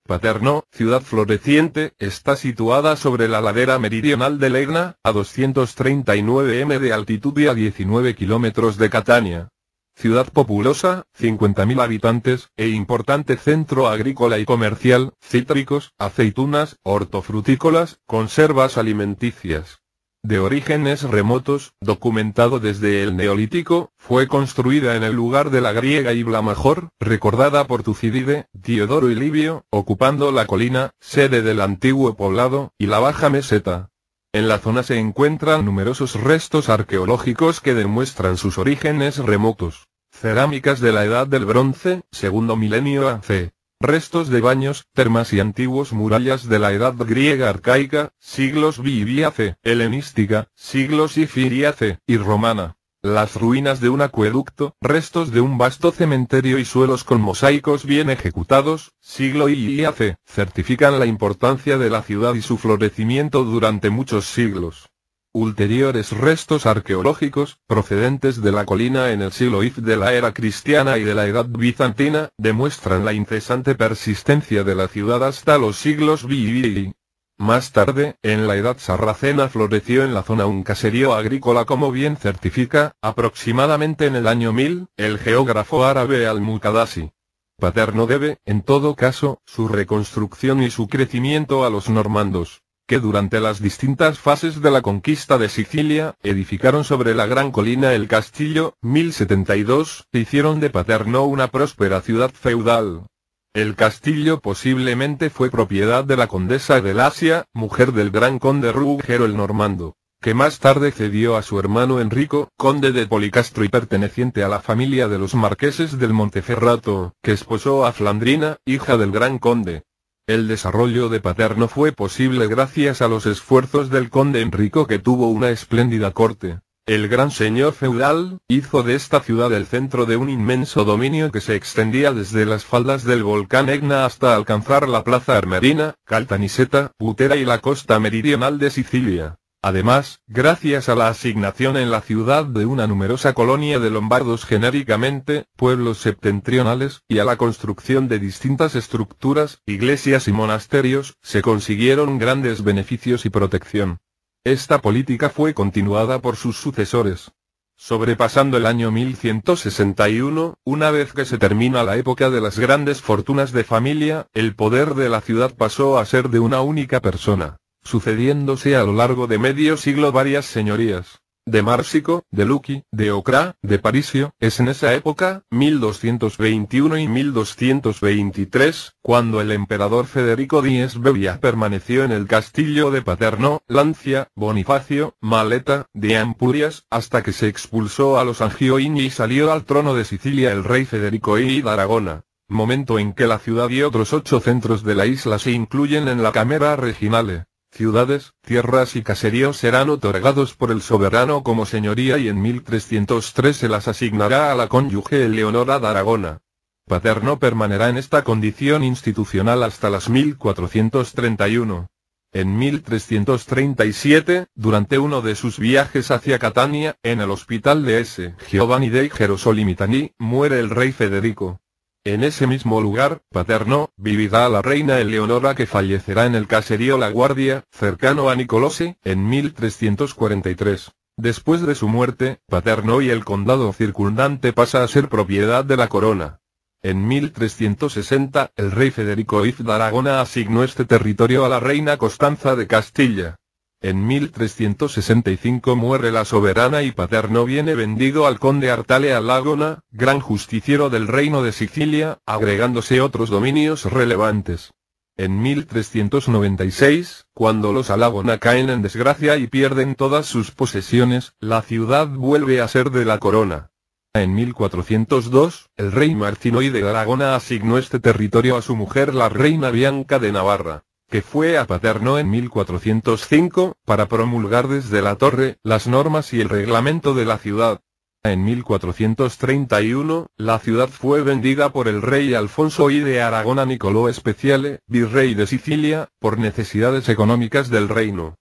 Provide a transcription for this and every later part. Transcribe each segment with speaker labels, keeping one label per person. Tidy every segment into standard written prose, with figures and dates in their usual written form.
Speaker 1: Paternò, ciudad floreciente, está situada sobre la ladera meridional del Egna, a 239 m de altitud y a 19 kilómetros de Catania. Ciudad populosa, 50.000 habitantes, e importante centro agrícola y comercial, cítricos, aceitunas, hortofrutícolas, conservas alimenticias. De orígenes remotos, documentado desde el Neolítico, fue construida en el lugar de la griega Ibla Major, recordada por Tucídide, Diodoro y Livio, ocupando la colina, sede del antiguo poblado, y la baja meseta. En la zona se encuentran numerosos restos arqueológicos que demuestran sus orígenes remotos. Cerámicas de la Edad del Bronce, segundo milenio a.C. Restos de baños, termas y antiguos murallas de la Edad griega arcaica, siglos B c, helenística, siglos I c, y romana. Las ruinas de un acueducto, restos de un vasto cementerio y suelos con mosaicos bien ejecutados, siglo I c, certifican la importancia de la ciudad y su florecimiento durante muchos siglos. Ulteriores restos arqueológicos, procedentes de la colina en el siglo IV de la era cristiana y de la edad bizantina, demuestran la incesante persistencia de la ciudad hasta los siglos B. Más tarde, en la edad sarracena floreció en la zona un caserío agrícola como bien certifica, aproximadamente en el año 1000, el geógrafo árabe Al-Muqaddasi. Paternò debe, en todo caso, su reconstrucción y su crecimiento a los normandos, que durante las distintas fases de la conquista de Sicilia, edificaron sobre la gran colina el castillo, 1072, e hicieron de Paternò una próspera ciudad feudal. El castillo posiblemente fue propiedad de la condesa de Lasia, mujer del gran conde Rugero el Normando, que más tarde cedió a su hermano Enrico, conde de Policastro y perteneciente a la familia de los marqueses del Monteferrato, que esposó a Flandrina, hija del gran conde. El desarrollo de Paternò fue posible gracias a los esfuerzos del conde Enrico, que tuvo una espléndida corte. El gran señor feudal hizo de esta ciudad el centro de un inmenso dominio que se extendía desde las faldas del volcán Etna hasta alcanzar la plaza Armerina, Caltanissetta, Butera y la costa meridional de Sicilia. Además, gracias a la asignación en la ciudad de una numerosa colonia de lombardos genéricamente, pueblos septentrionales, y a la construcción de distintas estructuras, iglesias y monasterios, se consiguieron grandes beneficios y protección. Esta política fue continuada por sus sucesores. Sobrepasando el año 1161, una vez que se termina la época de las grandes fortunas de familia, el poder de la ciudad pasó a ser de una única persona, sucediéndose a lo largo de medio siglo varias señorías. De Mársico, de Luqui, de Ocra, de Parisio, es en esa época, 1221 y 1223, cuando el emperador Federico X Bevia permaneció en el castillo de Paternò, Lancia, Bonifacio, Maleta, de Ampurias, hasta que se expulsó a los Angioini y salió al trono de Sicilia el rey Federico I de Aragona, momento en que la ciudad y otros 8 centros de la isla se incluyen en la Camera Reginale. Ciudades, tierras y caseríos serán otorgados por el soberano como señoría y en 1303 se las asignará a la cónyuge Eleonora de Aragona. Paternò permanecerá en esta condición institucional hasta las 1431. En 1337, durante uno de sus viajes hacia Catania, en el hospital de S. Giovanni dei Gerosolimitani, muere el rey Federico. En ese mismo lugar, Paternò, vivirá la reina Eleonora, que fallecerá en el caserío La Guardia, cercano a Nicolose, en 1343. Después de su muerte, Paternò y el condado circundante pasa a ser propiedad de la corona. En 1360, el rey Federico I de Aragona asignó este territorio a la reina Constanza de Castilla. En 1365 muere la soberana y Paternò viene vendido al conde Artale Alagona, gran justiciero del reino de Sicilia, agregándose otros dominios relevantes. En 1396, cuando los Alagona caen en desgracia y pierden todas sus posesiones, la ciudad vuelve a ser de la corona. En 1402, el rey Martino I de Aragona asignó este territorio a su mujer la reina Bianca de Navarra, que fue a Paternò en 1405, para promulgar desde la torre las normas y el reglamento de la ciudad. En 1431, la ciudad fue vendida por el rey Alfonso I de Aragón a Nicolò Speciale, virrey de Sicilia, por necesidades económicas del reino.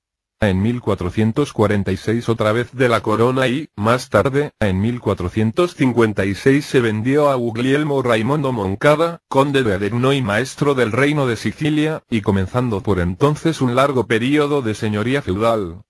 Speaker 1: en 1446 otra vez de la corona y, más tarde, en 1456 se vendió a Guglielmo Raimondo Moncada, conde de Averno y maestro del reino de Sicilia, y comenzando por entonces un largo período de señoría feudal.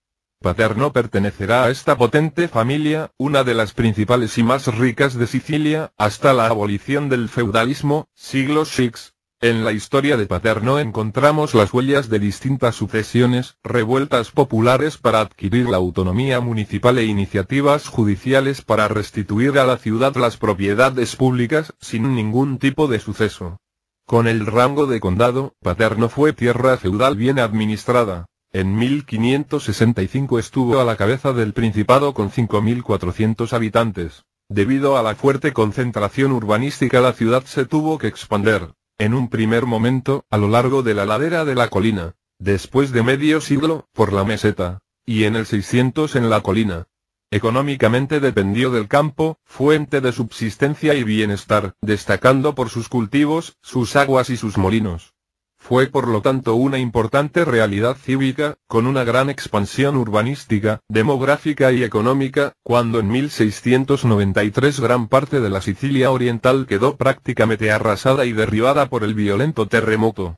Speaker 1: Paterno pertenecerá a esta potente familia, una de las principales y más ricas de Sicilia, hasta la abolición del feudalismo, siglo VI. En la historia de Paterno encontramos las huellas de distintas sucesiones, revueltas populares para adquirir la autonomía municipal e iniciativas judiciales para restituir a la ciudad las propiedades públicas, sin ningún tipo de suceso. Con el rango de condado, Paterno fue tierra feudal bien administrada. En 1565 estuvo a la cabeza del principado con 5.400 habitantes. Debido a la fuerte concentración urbanística la ciudad se tuvo que expander. En un primer momento, a lo largo de la ladera de la colina, después de medio siglo, por la meseta, y en el 600 en la colina. Económicamente dependió del campo, fuente de subsistencia y bienestar, destacando por sus cultivos, sus aguas y sus molinos. Fue por lo tanto una importante realidad cívica, con una gran expansión urbanística, demográfica y económica, cuando en 1693 gran parte de la Sicilia oriental quedó prácticamente arrasada y derribada por el violento terremoto.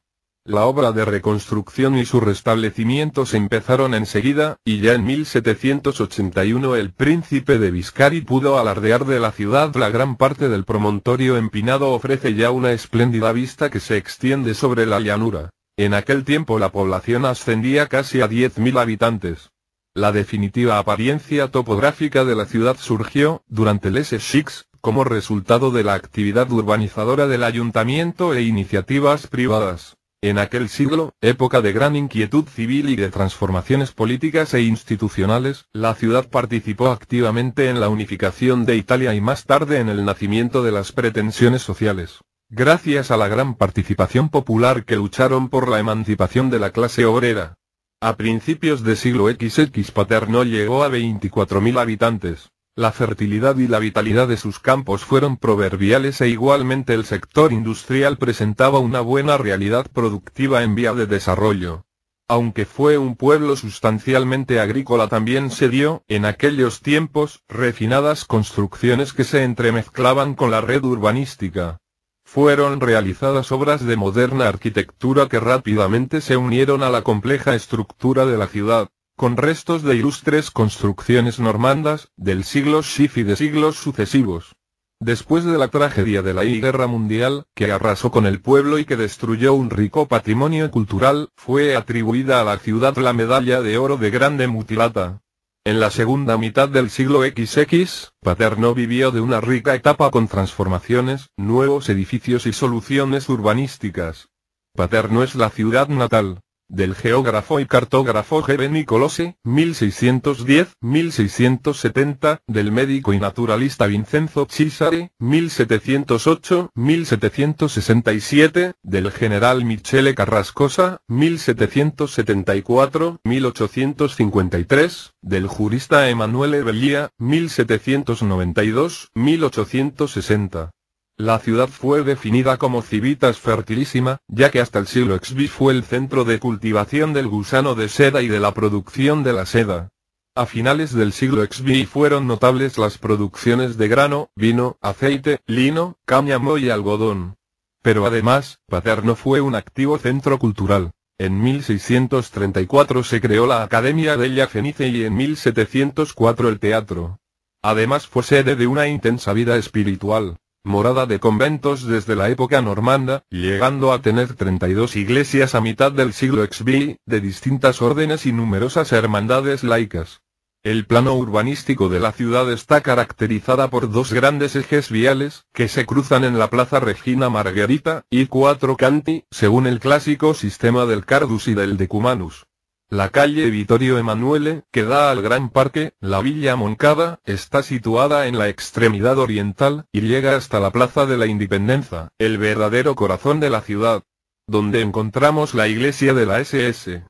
Speaker 1: La obra de reconstrucción y su restablecimiento se empezaron enseguida, y ya en 1781 el príncipe de Biscari pudo alardear de la ciudad. La gran parte del promontorio empinado ofrece ya una espléndida vista que se extiende sobre la llanura. En aquel tiempo la población ascendía casi a 10.000 habitantes. La definitiva apariencia topográfica de la ciudad surgió, durante el SS, como resultado de la actividad urbanizadora del ayuntamiento e iniciativas privadas. En aquel siglo, época de gran inquietud civil y de transformaciones políticas e institucionales, la ciudad participó activamente en la unificación de Italia y más tarde en el nacimiento de las pretensiones sociales. Gracias a la gran participación popular que lucharon por la emancipación de la clase obrera. A principios de siglo XX Paterno llegó a 24.000 habitantes. La fertilidad y la vitalidad de sus campos fueron proverbiales e igualmente el sector industrial presentaba una buena realidad productiva en vía de desarrollo. Aunque fue un pueblo sustancialmente agrícola también se dio, en aquellos tiempos, refinadas construcciones que se entremezclaban con la red urbanística. Fueron realizadas obras de moderna arquitectura que rápidamente se unieron a la compleja estructura de la ciudad, con restos de ilustres construcciones normandas, del siglo VI y de siglos sucesivos. Después de la tragedia de la I Guerra Mundial, que arrasó con el pueblo y que destruyó un rico patrimonio cultural, fue atribuida a la ciudad la medalla de oro de Grande Mutilata. En la segunda mitad del siglo XX, Paterno vivió de una rica etapa con transformaciones, nuevos edificios y soluciones urbanísticas. Paterno es la ciudad natal del geógrafo y cartógrafo G. B. Nicolosi, 1610-1670, del médico y naturalista Vincenzo Chisari, 1708-1767, del general Michele Carrascosa, 1774-1853, del jurista Emanuele Bellia, 1792-1860. La ciudad fue definida como civitas fertilísima, ya que hasta el siglo XVI fue el centro de cultivación del gusano de seda y de la producción de la seda. A finales del siglo XVI fueron notables las producciones de grano, vino, aceite, lino, cáñamo y algodón. Pero además, Paterno fue un activo centro cultural. En 1634 se creó la Academia della Fenice y en 1704 el teatro. Además fue sede de una intensa vida espiritual. Morada de conventos desde la época normanda, llegando a tener 32 iglesias a mitad del siglo XVI, de distintas órdenes y numerosas hermandades laicas. El plano urbanístico de la ciudad está caracterizada por dos grandes ejes viales, que se cruzan en la Plaza Regina Margherita, y cuatro canti, según el clásico sistema del Cardus y del Decumanus. La calle Vittorio Emanuele, que da al Gran Parque, la Villa Moncada, está situada en la extremidad oriental, y llega hasta la Plaza de la Independencia, el verdadero corazón de la ciudad, donde encontramos la iglesia de la SS.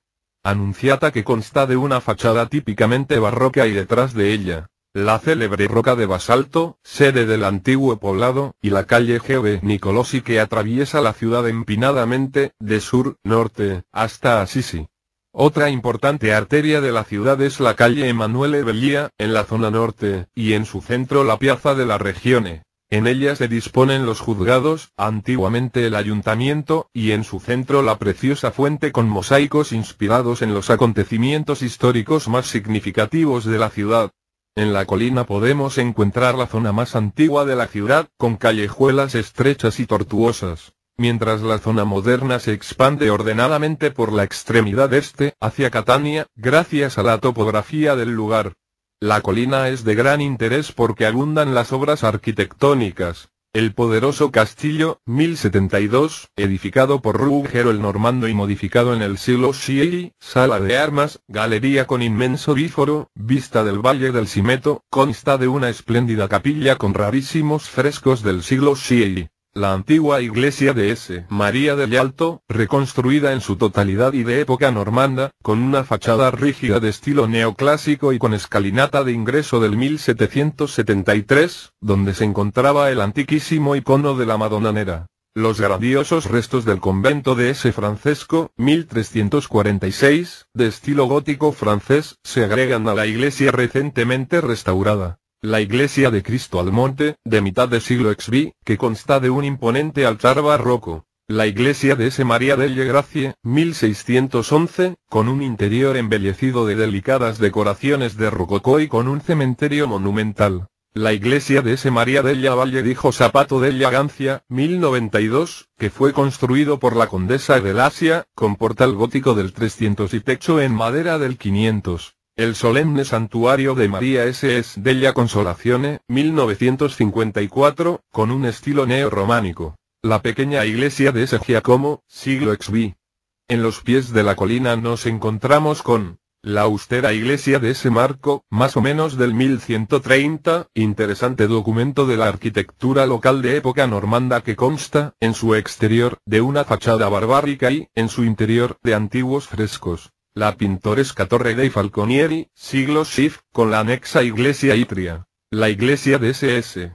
Speaker 1: Annunziata, que consta de una fachada típicamente barroca y detrás de ella, la célebre roca de basalto, sede del antiguo poblado, y la calle G. B. Nicolosi que atraviesa la ciudad empinadamente, de sur, norte, hasta Assisi. Otra importante arteria de la ciudad es la calle Emanuele Bellia, en la zona norte, y en su centro la Piazza de la Regione. En ella se disponen los juzgados, antiguamente el ayuntamiento, y en su centro la preciosa fuente con mosaicos inspirados en los acontecimientos históricos más significativos de la ciudad. En la colina podemos encontrar la zona más antigua de la ciudad, con callejuelas estrechas y tortuosas, mientras la zona moderna se expande ordenadamente por la extremidad este, hacia Catania, gracias a la topografía del lugar. La colina es de gran interés porque abundan las obras arquitectónicas. El poderoso castillo, 1072, edificado por Ruggiero el Normando y modificado en el siglo VI, sala de armas, galería con inmenso bíforo, vista del valle del Simeto, consta de una espléndida capilla con rarísimos frescos del siglo VI. La antigua iglesia de S. María del Alto, reconstruida en su totalidad y de época normanda, con una fachada rígida de estilo neoclásico y con escalinata de ingreso del 1773, donde se encontraba el antiquísimo icono de la Madonnanera. Los grandiosos restos del convento de S. Francesco, 1346, de estilo gótico francés, se agregan a la iglesia recientemente restaurada. La iglesia de Cristo al Monte, de mitad de siglo XV, que consta de un imponente altar barroco. La iglesia de S. María delle Grazie, 1611, con un interior embellecido de delicadas decoraciones de rococó y con un cementerio monumental. La iglesia de S. María della Valle di Sapato della Gancia, 1092, que fue construido por la condesa de Lasia, con portal gótico del 300 y techo en madera del 500. El solemne santuario de María S.S. della Consolazione, 1954, con un estilo neorrománico. La pequeña iglesia de S. Giacomo, siglo XV. En los pies de la colina nos encontramos con la austera iglesia de S. Marco, más o menos del 1130, interesante documento de la arquitectura local de época normanda que consta, en su exterior, de una fachada barbárica y, en su interior, de antiguos frescos. La pintoresca Torre dei Falconieri, siglo VI, con la anexa iglesia Itria. La iglesia de S.S.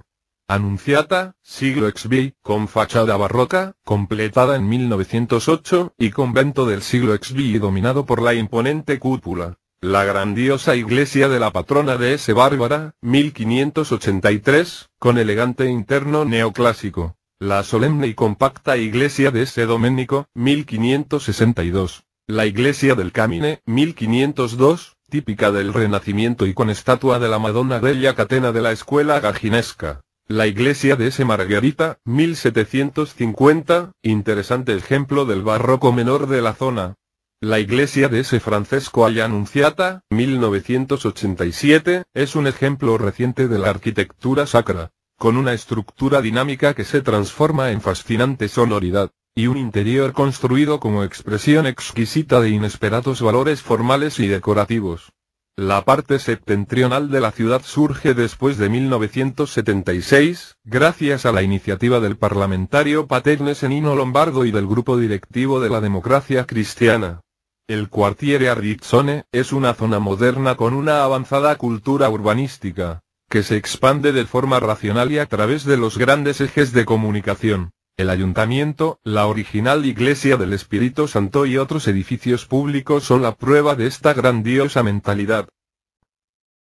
Speaker 1: Annunziata, siglo XV, con fachada barroca, completada en 1908, y convento del siglo XV y dominado por la imponente cúpula. La grandiosa iglesia de la patrona de S. Bárbara, 1583, con elegante interno neoclásico. La solemne y compacta iglesia de S. Domenico, 1562. La iglesia del Camine, 1502, típica del Renacimiento y con estatua de la Madonna della Catena de la escuela gaginesca. La iglesia de S. Margherita, 1750, interesante ejemplo del barroco menor de la zona. La iglesia de S. Francesco alla Annunziata, 1987, es un ejemplo reciente de la arquitectura sacra, con una estructura dinámica que se transforma en fascinante sonoridad, y un interior construido como expresión exquisita de inesperados valores formales y decorativos. La parte septentrional de la ciudad surge después de 1976, gracias a la iniciativa del parlamentario Paternese Nino Lombardo y del grupo directivo de la Democracia Cristiana. El Quartiere Ardizzone es una zona moderna con una avanzada cultura urbanística, que se expande de forma racional y a través de los grandes ejes de comunicación. El ayuntamiento, la original iglesia del Espíritu Santo y otros edificios públicos son la prueba de esta grandiosa mentalidad.